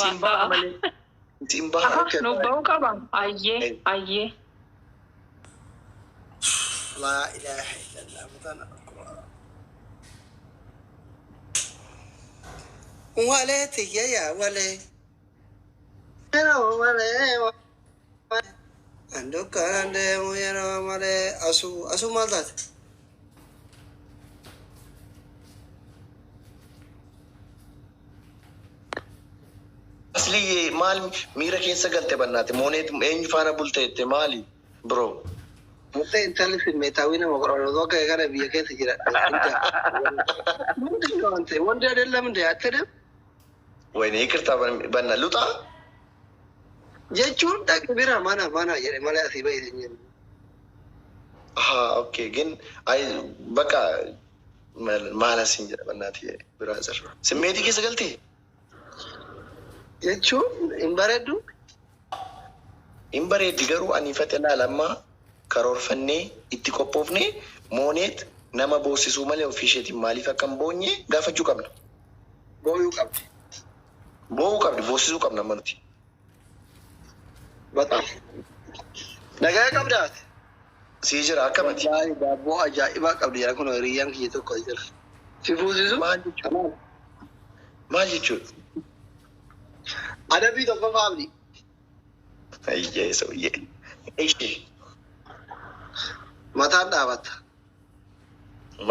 Simba mali. Simba harka. Nubaw ka ba? Aye, aye. La ilaha illallah. Mutana. Wale tiya wale. Hello wale. Ando karande muyero wale asu maldat. Asli mal mira keessa galte bannaate mooneet eenyu faana bulteette maali bro Mute intalli filmeetaawwi nama qorannoo akka kana biyya keessa jira. Wanti adeemla minde attedha. wayne ikirtaa banna luxa Jechuun dhaqni bira mana jedhe malee asii bahee hin okay gin ay baka maala sin jedha bannaati biraa sirra simmeetii keessa galte jechuun hin bareeddu. hin bareeddi garuu ani fatena lamma karoorfannee itti qophoofne mooneet nama boosisuu malee ofiisheetiin maaliif akkam boonye gaafachuu qabna. Booyuu qabdi. Boo'uu qabdi boosisuu qabna manuti. Bata. Nagaa qabdaati. Sii jira akkamati. Daabboo ajaa'ibaa qabdi jira kun hiriyyaan kiyya tokko jira. Si fuusisu? Maal jechuudha? Adabbii tokko faamni. Ayyee sooyyee. Ishee. Mataan dhaabatta.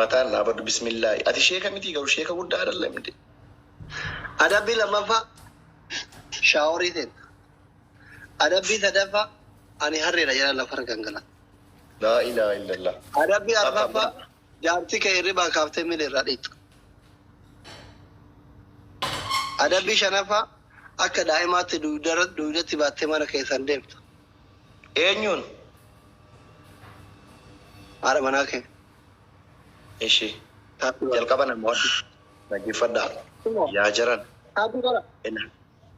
Mataan dhaabatu bismillaahi. Ati sheeka miti garuu sheeka guddaa adallamte. Adabbii lammaffaa shaaworii teenta. Adabbii sadaffaa ani harreedha jala lafa gangala. Laa ilaaha illallah. Adabbii arfaffaa jaartii kee hirribaa kaaftee miila irraa dhiitu. Adabbii shanaffaa akka daa'imaatti duudatti baattee mana keessan deemtu. Eenyuun? Haadha manaa kee. Ishee. Jalqaba nama waddu. Dhaggeeffadhaa. Yaa jaran. Haati godha.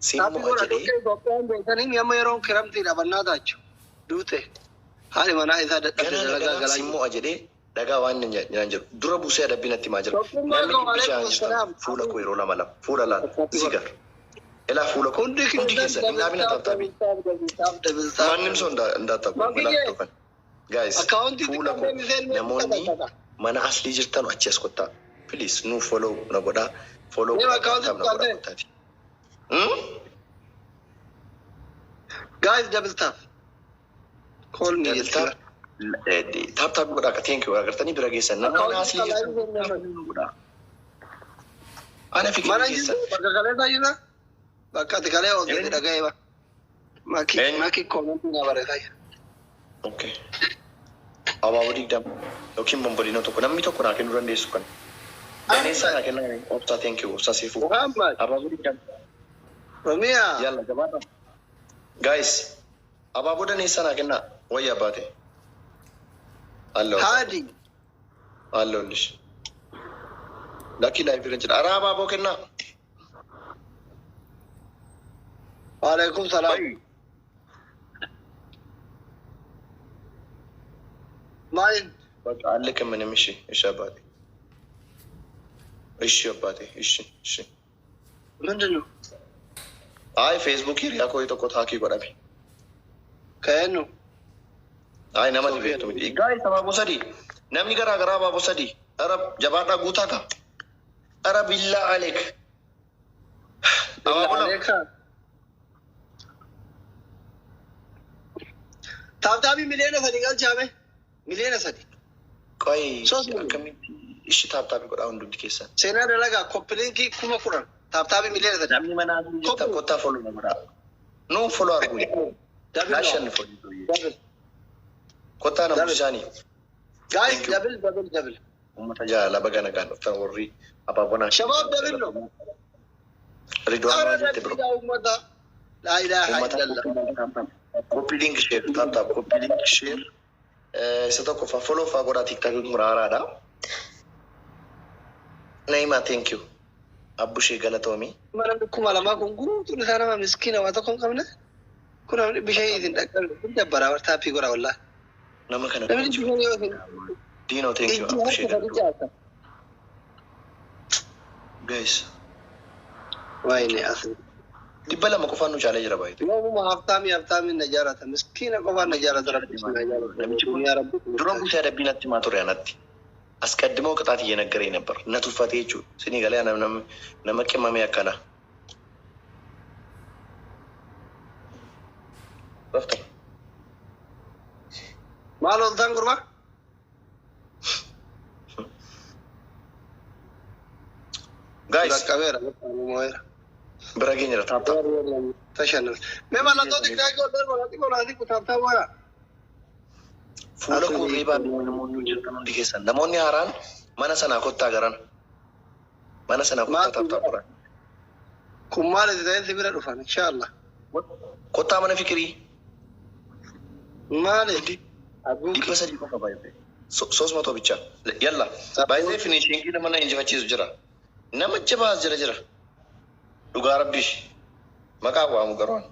Siinuma jedhee. Itoophiyaan beekanii amma yeroo kiramtii dhabannaa taachu duute haadhi manaa isaa dadhabde dalagaa galaa Siinuma jedhee dhagaa waan nyaan jiru. Dura buusee adabbii natti maa jira. Namni bishaan jirtan fuula koo yeroo lama fuula laala sigar. Ilaa fuula koo hundi keessa ilaamina taphtabii. Mannim sun ndaatabu. Guys, fuula koo namoonni mana aslii jirtan achi as kottaa. Please nu follow na godhaa. Follow godhaa. Guys, double tap. Call me. Tap godhaa ka thank you agartanii bira geessan namoonni aslii jirtan godhaa. Ana fikir geessan. Bakka kalee taa'ina. Bakka ati kalee ooltee dhaga'ee ba. Maki koomentii na bareedaa jira. Okay. Abaaboo digdam yookiin bombodinoo tokko namni tokko naa kennuu dandeessu kan. Daneessaa naa kennaa obsaa thank you obsaa siifuu. Abaaboo digdam. Romiyaa. Yalla gabaadha. Guys, abaaboo daneessaa naa kennaa wayyaa baate. Haadi. Hallollish. Lakkii laayifii irra jira. Araa abaaboo kennaa. Waalaikum salaam. Maalin? Bakka allee kennanim ishee abbaate. Ishee abbaate ishee. Mindinu? Ayi Facebook hiriyaa koo tokko taakii godhame. Keennu? Ayi nama ni beektu miti. Gaayis abaaboo sadii. Namni garaa garaa abaaboo sadii. Arab jabaadhaa guutaa qaba. Arab billaa aleek. Abaaboo lama. Taabtaabii miliyoona sadii galchaame. Miliyoona sadii. Qoy akkamitti ishi taabtaabii godhaa hundumti keessaa. Seenaa dalagaa koppiliinkii 10,000. Taabtaabii miliyoona sadii. Namni mana jirtan kottaa follow na godhaa. Nuun follow arguu. Laashan follow. Kottaa namu isaanii. Guys, double. Uummata jaalala baga nagaan dhuftan warri abaabonaa. Shabaab double no. Ridwaan maal jette biro? Uummata. Laa ilaaha illallah. Copy link share. Taap copy link share. Isa tokko fa follow fa godhaa TikTok muraaraadha. Naima thank you. Abbushee galatoomi. Mana kuma lama kun guutuun isaa nama miskiina waa tokko hin qabne. Kun namni bishaan isin dhaqqabe kun dabbaraa wartaappii godha wallaa. Nama kana. Namni bishaan yoo isin. Dino thank you. Abbushee. Guys. Waayne asin. دبلا ما كفان نشالي جرا بايت يوم هفتامي نجارة مسكينة كفان نجارة ربي يا رب درام بوسي ada binat ما ترياناتي أسكدمو كتاتي ينقرين نبر نتوفاتي جو سني قالي أنا نم كم ما يأكله رفته ما لولتان قربا guys كاميرا موير براجين يلا تابتا تشنل مما لا تودي كاكو در ولا تقول هذه كتابتا ولا فولا كو ريبا نمونيو جرتانون دي كيسان نموني هاران mana sana kota garan mana sana kota tap quran kumal zain sibira dufan insyaallah kota mana fikri male di basa di kota bae sos moto bicha yalla bae finishing ki mana inji fachi jira nama jaba jira duga rabbish maka wa mu garon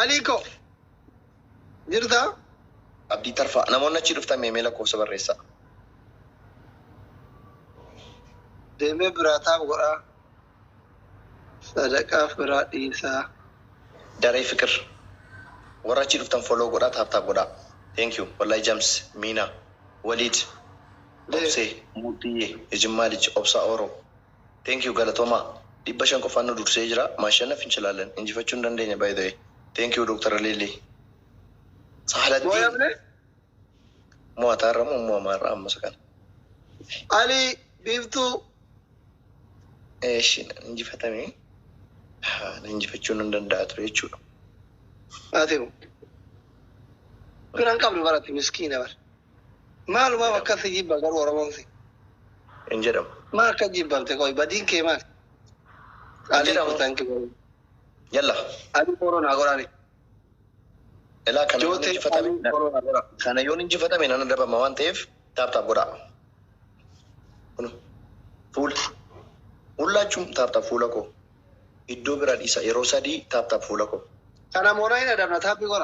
aliko jirda abdi tarfa namonna ci dufta memela ko sabarresa deme brata gora sadaqa fradisa dare fikr wara ci duftan follow gora tap gora thank you wallahi james mina walid obse mutiye ejmalij obsa oro thank you galatoma dibashan ko fanno dur sejra mashana finchalalan inji facun dandenya by the way thank you dr lili سهلت مو ترى مو مرة مسكن علي بيفتو ايش نجي فتامي نجي فتشون ندات ريتشو اتيو كران قبل براتي مسكينه بر مال ما وقت يجيب بغير ورمونسي انجدم ما كجيب بنت كوي بدين كيما علي ثانك يلا علي كورونا غوراني لا كان يوني فتامي كان يوني فتامي انا دابا ما وانتيف تاب غدا فول ሁላችሁም ታፕታፕ ፉለኮ ኢዶ ብራድ ኢሳ የሮሳዲ ታፕታፕ ፉለኮ ካና ሞናይና ዳምና ታፕ ይቆራ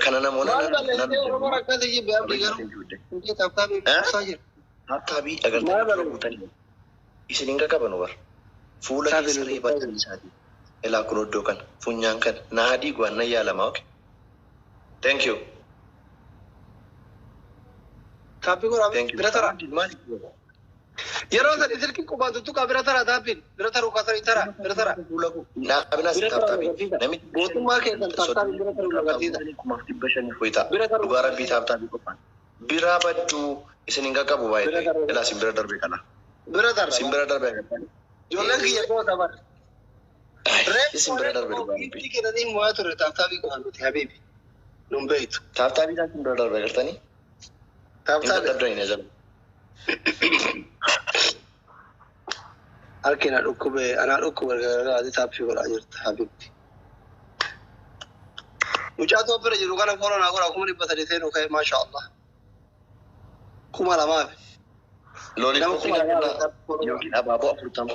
ከነና ሞናይና ሮራ ከዚህ ቢያም ዲገሩ እንዴ ታፕታፕ ሳይር ታፕታቢ አገር ተውተን ኢስኒንጋ ከበኑ በር ፉለ ከስሪ ባትን ሳዲ ኤላ ኩሎዶ ከን ፉኛን ከን ናዲ ጓና ያለማውክ thank you ታፕ ይቆራ ብረተራ يروح تلك الكوبات تطلع برترا دابين برترا وكسر ترى برترا لا أبنا سكابتابي نمي بوتو ما كيسن تابتابي برترا وكاتيدا ما في بشني خويتا دوغارا بي تابتابي كوبان بيرابدو إسنينغا كابو باي لا سيمبرادر بيكانا برترا سيمبرادر بيكانا جولك يكو دابر سيمبرادر بيكانا بيتي كده دي مواتر تابتابي كوبان حبيبي نمبيت تابتابي ده سيمبرادر بيكانا تابتابي أركينا ركوبة أنا ركوبة هذه تابشي ولا أجرت حبيبتي وجاتوا برجع لو كان فورنا أقول أكمل بثلاثين وكيف ما شاء الله كم على ما في لوني يمكن أبابو أفرطم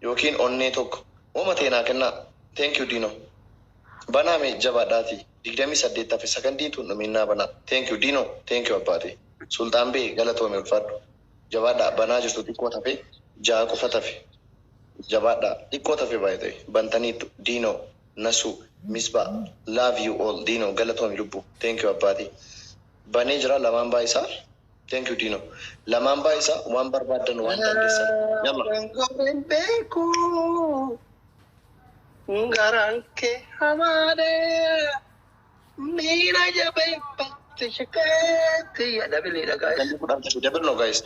يمكن أنيتوك وما تينا كنا thank you Dino بنا مي جباداتي دكتامي سديتا في سكندي تو نمينا بنا thank you Dino thank you أبادي سلطان بي غلطوا مفرد جبادا بنا جسوا تيكو تفي جا كوفا تفي جبادا تيكو تفي بايدي بنتاني دينو نسو مصبا love you all دينو غلطوا ملبو thank you أبادي بني جرا لمان بايسا thank you دينو لمان بايسا وان بربادن وان دندسا يلا بيكو ngaranke hamade mina jabe tishakati ya double ni guys double no guys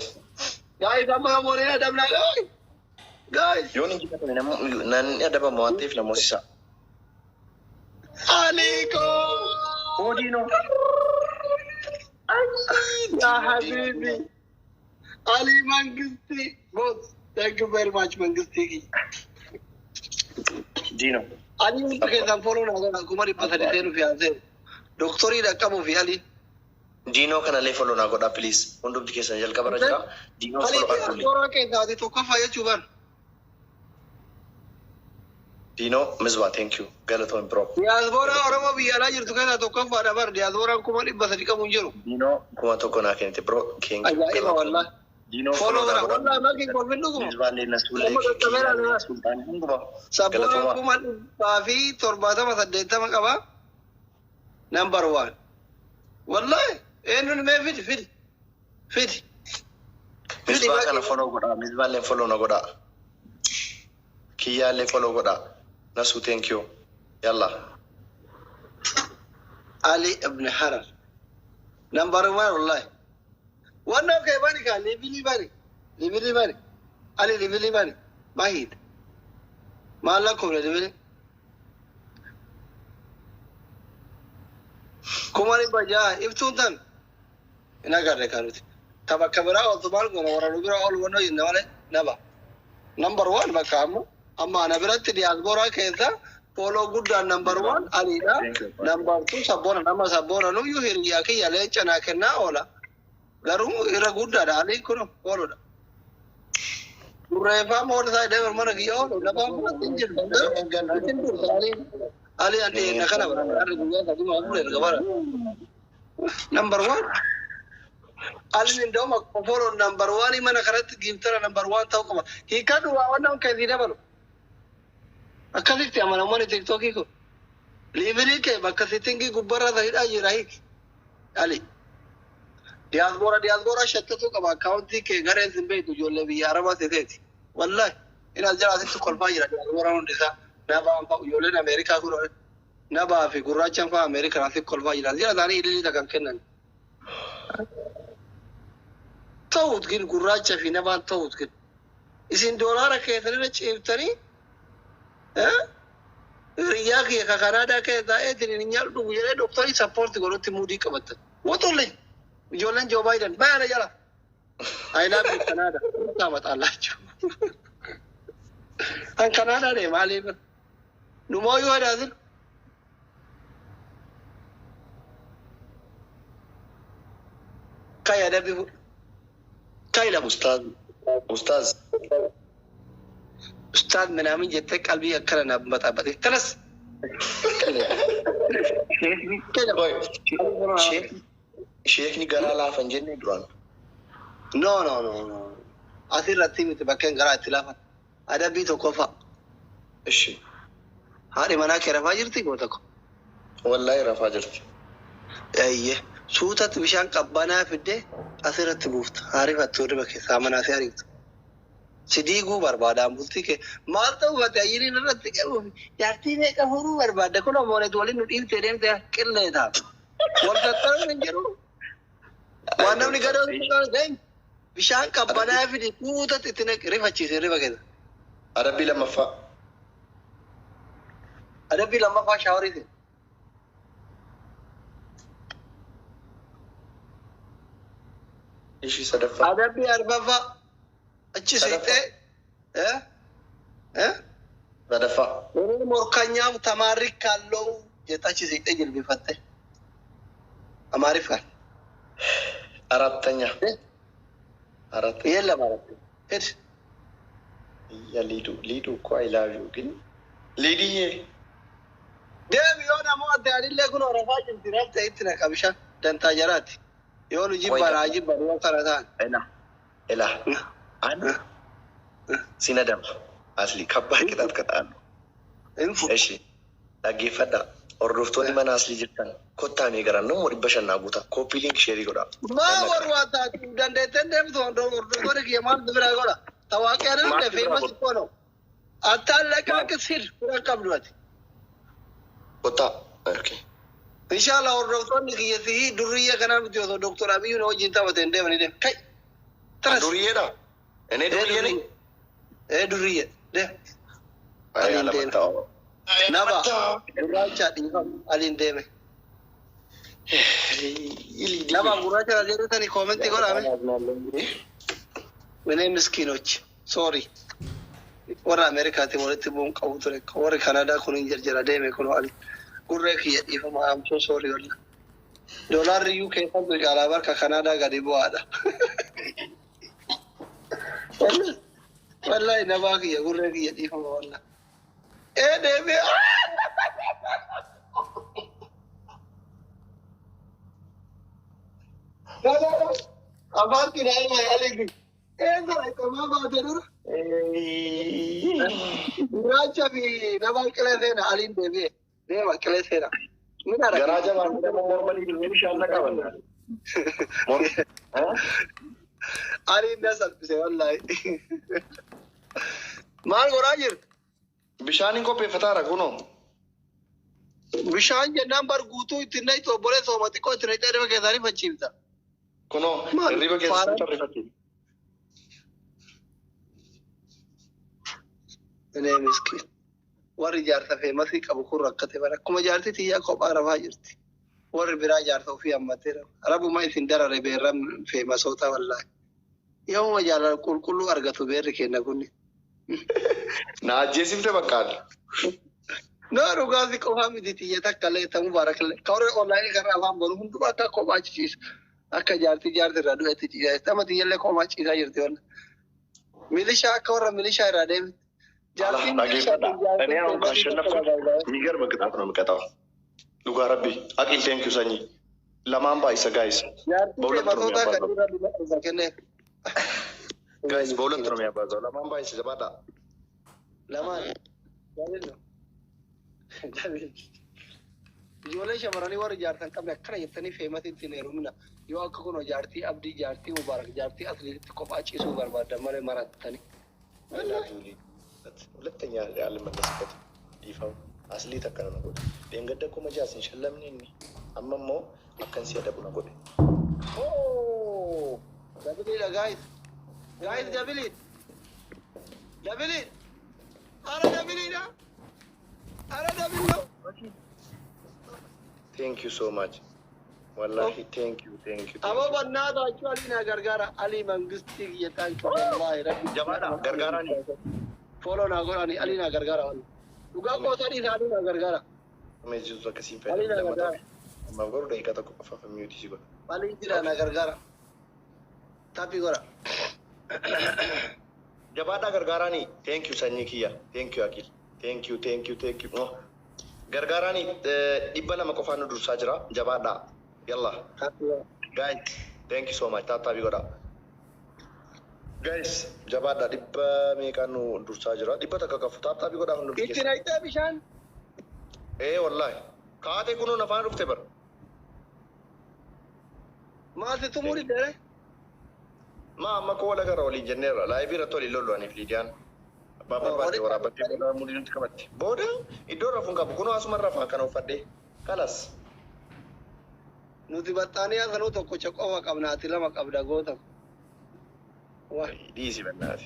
amma morena dabla guys yoni jikata nan ya daba mawatif la mosisa aliko odino ya habibi ali mangisti boss thank you very much mangisti Dino ali ke dan follow na kumari pasadi tenu fi aze doktori da kamo fi ali Dino kana le follow na goda please undu dikesa jal kabara jira Dino follow akuli doktora ke dadi to kafa ya chuban Dino misba thank you galato bro diaspora oromo bi ala jirtu kana to kafa da bar diaspora kumari pasadi kamu jiro Dino kuma to kona kente bro king ayya wallahi Dino Follow gara wallahi maki ko bindu ko. Misballe nasule sultan hunduba. Sabboon kuma baafi 70 qaba. Number 1. Wallahi eenyuun mee fidi. Misbah kana follow goda. Misballe follow na goda. Kiyalle follow goda. Nasu thank you. Yalla. Ali ibn Harar. Number 1 wallahi. One of the Banika, Libili Bari. Ali Libili Bari. Mahid. Malakum Libili. Kumari Baja, if Sultan. In a garden. Tabakabara or the Balgon or Rubira all one in the Never. Number 1, Bakamu. Amana Virati, the Albora Keza. Polo good number 1. Alida. Number 2, Sabona, Nama Sabona. No, you hear Yaki, Alech and Akanaola. Garu ira gudda da ali kono polo da refa mod sai de mana giyo da ba mu tinjir ali ante nakana bara ar dunya da ma mu da bara number 1 ali min do ma polo number 1 mana karat gimtara number 1 taw kuma hi kadu wa wannan kai dina balo akali te amana mon tiktok ko libeli ke bakka sitingi gubbara da hida yirahi ali diaspora shattatu qaba county ke gare zimbe du jolle bi araba tete wallahi ina jara situ kolfa jira diaspora on disa na ba am jolle na america ko na ba fi gurachan fa america na situ kolfa jira jira dani ili daga kenan tawut gin guracha fi na ba tawut gin isin dollar ke tare chiptani riyaki ka canada ke da edin nyal du yele doctor support goroti mudi kabat wotolle Jolan Joe Biden, Bana Yala. I love you, Canada. Tamat Allah. And Canada, they Mali. No more you had other. Kaya Debbie. Kaila Ustaz. Ustad Menami Jetek Albi a Karana, but tell us. Sheikh ni gara la fanjenne duran. No. Asir rati mit bakken gara tilafa. Ada bi to kofa. Ishi. Hari mana ke rafa jirti ko tako. Wallahi rafa jirti. Ayye. Suutat bishaan qabbanaa fidde asirratti buufta. Hari fattu riba ke saamana fi haritu. Sidigu barbaadaan bulti ke maal ta'u bate ayyiin irratti qabu. Jaartii meeqa furuu barbaadda kun ammoo waliin nu dhiirtee deemte qillee taatu. Wal tattaran hin jiru. Waan namni gadoo gain bishaan qabbanaa fidi suutat itti rifachiise riba keessa. Adabbii lammaffaa shaawariiti. Ishi sadaffaa. Adabbii arfaffaa achi siqee sadaffaa. Warri morkanyaaf tamaarri kaalloo jetta achi siqee jilbifatte. Amaariffaan. አራተኛ የለም ማለት ሄድ ሊዱ እኮ አይ ላቭ ዩ ግን ሊዲዬ ደም የሆነ ሞት ያድለ ግን ወረፋ ጅንትራል ተይትነ ቀብሻ ደንታ ጀራት የሆኑ ጅባራ ጅባራ ወከራታን ኤላ አንድ ሲነደም አስሊ ከባድ ቅጣት ቀጣሉ እሺ ዳጌፈዳ Ordoftoonni mana asli jirtan kottaa mee garan nu wali bashannaa guuta koppii link share godha ma warwaata dandeetten deemtu ordoftoonni kiyamaal bira godha tawaaqi anan famous kono atallaka kisir kura qabduati kottaa okay inshallah ordoftoonni kiyati durriya kana mutiyo doctor abiy no jinta waten deemani dem kai durriyeeda ene durriye de ay ala Naba, gurracha difam alin deme. Naba gurracha ajeru tani comment kora ame. My name is Kinoch. Sorry. Ora America te wolete bom qawtore. Ora Canada kun injera deme kun ali. Gurre ki difam I am so sorry wala. Dollar UK kan to jala barka Canada gadi boada. Wallahi naba ki gurre ki difam wala. Deme. No. About the name I already. Esa itu mama terus. Raja bi nama kelesena alin debe. Deba kelesena. Mana ada? Garaja mana normal ini inshallah kawan. Alin dah sampai wallahi. Mal gorajir. Bishaan ko pe fatara kuno. Bishaan jennaan barguutuu ittiin nayi tobbolee soomati koo ittiin nayi riba keessaa rifachiifta. Kuno riba keessaa rifachiifta. Ini miskin. Warri jaarsa feemasii qabu kun rakkate bara akkuma jaarti tiyyaa kophaa rafaa jirti. Warri biraa jaarsa ofii hammateera. Rabuma isin darare beerran feemasoota wallaahi. Yooma jaalala qulqulluu argatu beerri kenna kunni. Na ajjeesifte bakkaadha. No dhugaasi qofaa miti tiyya takka illee ta'uu baarakallee. Kawree onlaayinii gara afaan bolu hundumaa akka kophaa ciisa. Akka jaarti irraa du'etti ciisa. Tama tiyyallee kophaa ciisaa jirti walla. Milishaa akka warra milishaa irraa deemte. Jaartiin milishaa እኔ አሁን ካሸነፍኩት የሚገርም ቅጣት ነው የምቀጣው። ሉጋ ረቢ አቂል ቴንኪው ሰኝ ለማን ባይሰ ጋይስ በሁለት ነው የሚያባዛው። ለማን ባይሰ ጀባዳ ለማን ijoollee shamarranii warri jaartan qabne akkana jettanii feemati itti heerumina yoo akka kun jaartii abdii jaartii mubaarak jaartii asliitti kophaa ciisuu barbaadan malee marattanii. ሁለተኛ ያልመለስበት ይፋው አስሊ ተከነ ነው ጎዴ ደንገደ እኮ መጃስን ሸለምኔኒ አመሞ አከን ሲያደቡ ነው ጎዴ ኦ ደብሊ ጋይስ ደብሊ አረ ደብሊ ነው ቴንክ ዩ ሶ ማች ወላሂ ቴንክ ዩ አቦ በእናታችሁ አሊና ገርጋራ አሊ መንግስት የታንክ ወላሂ ረቢ ጀማዳ ገርጋራ ነው Follow na gorani alina gargara wal. Duga ko tadi alina gargara. Me juzo kasi pe. Alina gargara. Ma goru dai kata ko fa mute sigo. Alina na gargara. Tapi gora. Jabada gargara ni. Thank you sanyi kiya. Thank you akil. Thank you. No. Gargara ni ibala makofanu dur sajra jabada. Yalla. Guys, thank you so much. Tapi gora. Guys, jabada dibba meekanu dursa jira. Dibba takka kafu taaptaabii godhaa hundu. Itti naayitee bishaan. Wallahi. Kaatee kunuun afaan dhufte bar. Maalti tumuri dere? Ma amma koo wala gara waliin jenneerra. Laayivii irratti waliin lollu aniif Liidiyaan. Abbaa barbaadde waraabbattee booda mudii nuti qabatti. Booda iddoo rafuun qabu kunoo asuma rafaa kana uffadhee. Kalas. Nuti baxxaanii hasanuu tokkocha qofa qabna ati lama qabda goota. Easy benar.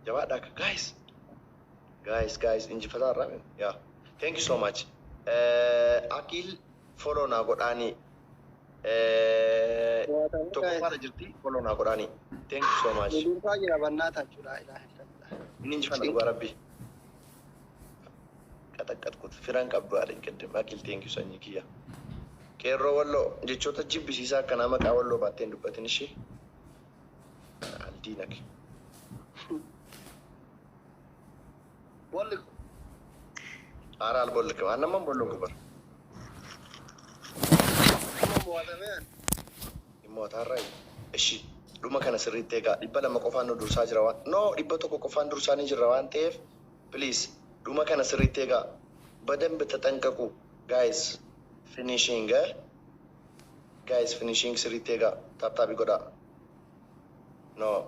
Jawab dah guys injifatan ramen. Yeah. Thank you so much. Akil follow na godani. Toko pada jirti follow na godani. Thank you so much. Ini injifatan gua Rabbi. Kata kut firan kabdu ada kedem. Akil thank you sanyi kia. Kero wallo jechota jibbi sisa kana maka wallo baten dubatin shi. دينك بقولك أرى بقولك أنا ما بقولك بر مو تاري إيشي لما كان سريت تيجا إبلا ما كفانو درسا جروان no إبتو كفان درسا نجروان تيف please لما كان سريت تيجا بدن بتتنككو guys finishing سريت تيجا تابي كودا No,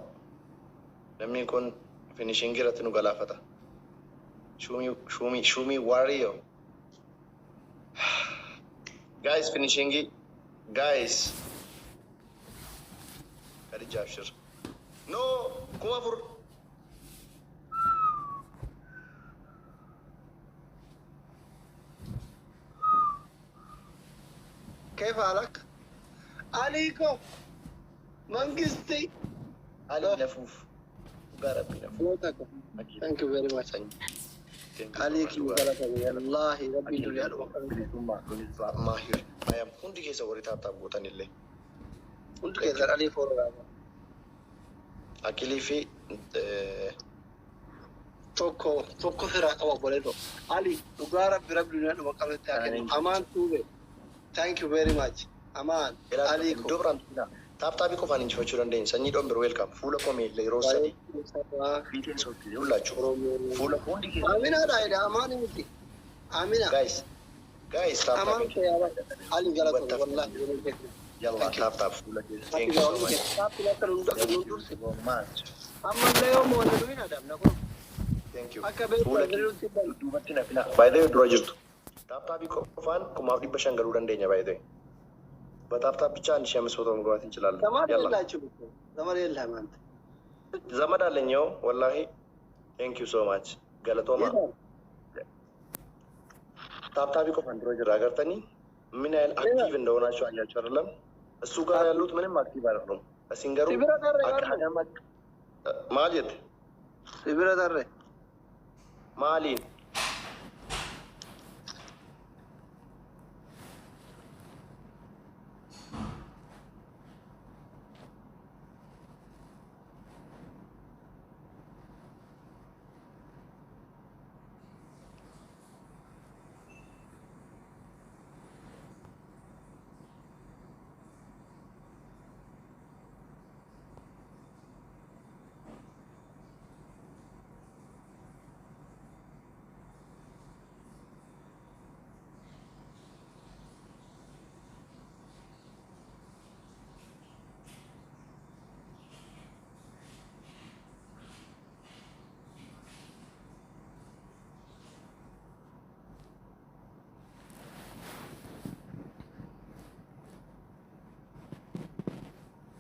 namni kun finishing irratti nu galaafata. Shumi warrior. Guys, finishing guys. Kadi Jafshir. No, kuma fur. كيف حالك؟ عليكم منقستي Ali Lafuf. Barabi Lafuf. Thank you very much. Ali ki wala tabi. Wallahi Rabbi duliyal wa mahir. Ayam undi kesa wari tata butan ille. Undi kesa Ali forra. Akili fi Toko fira kawa boleto. Ali dugara Rabbi duliyal wa kamete akini. Aman tube. Thank you very much. Aman. Ali ko. Taaptaabii qofaan injifachuu dandeenya. Sanyii dhoon biroo welkaam. Fuula komee illee yeroo sadii. Fiiteen sooftii hullachuu. Fuula hundi keessa. Amina dhaayidha amaani miti. Amina. Guys Amaan taaptaabii. kee yaabaa. Ali galata wallahi. Yalla taaptaab fuula keessa. Thank you so much. Ammallee yoo moona duwin adamna kun. Thank you. Akka beeku Fuula gargaruutti keessa duubatti na fila. Baay'ee dura jirtu. Taaptaabii qofaan 5,500 galuu dandeenya baay'ee. በታፕታፕ ብቻ 1500 መግባት እንችላለን። ዘመድ የለህም አንተ? ዘመድ አለኝው ወላሂ። ቴንክ ዩ ሶ ማች ገለቶማ ታፕታፕ ቆፋን ድሮ ጅራ ገርተኒ ምን ያህል አክቲቭ እንደሆናችሁ አያችሁ አይደለም? እሱ ጋር ያሉት ምንም አክቲቭ አይደሉም። ሲንገሩ አካዳማ ማለት ሲብረ ተረ ማሊ